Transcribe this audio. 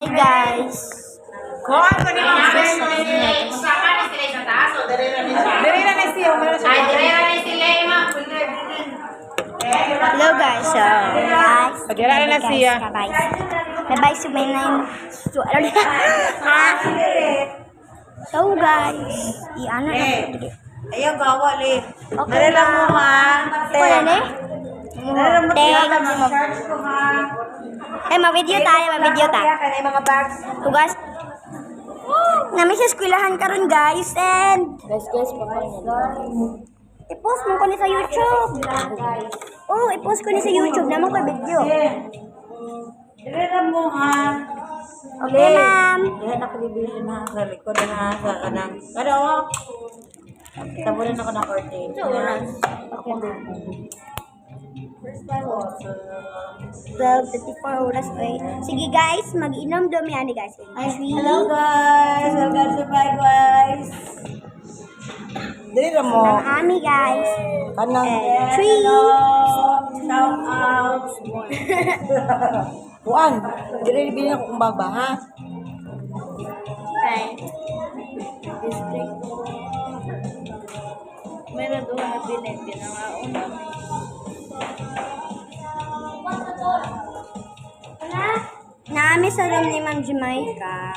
Hey guys. Kung ano ni mga Sama na sila sa taas o dire na ni siya. Dali na na siya. Meron siya. Ay, dire na ni sila ma'am. Hello guys. So, guys. Dira na siya. Bye. Bye so may name. So guys, i-ano na. Ayaw gawa li. Okay Dali lang mo ha. Wala na eh. Dali lang mo Thank search ko ha. Eh, ma-video tayo, ma-video tayo. Kaya mga bags. So guys, namin sa eskwelahan karon guys and Guys, i-post mo ko ni sa YouTube. Oh, i-post ko ni sa YouTube naman ko video. Dali lang mo ha. Okay, ma'am. Dali na ko bibili na sa likod na sa kanang. Ano? Tabunan ako ng curtain. Okay, ma'am. 12:34 oras eh. Sige guys, mag-inom daw mi ani guys. Hello guys! Welcome to my guys! Dali lang mo. Ang ami guys. Kanang. Three. Shout out. Juan, dili bilhin ako kung baba ha. Meron doon na bilhin pinangauna. Naami sa room ni Ma'am Jamaica.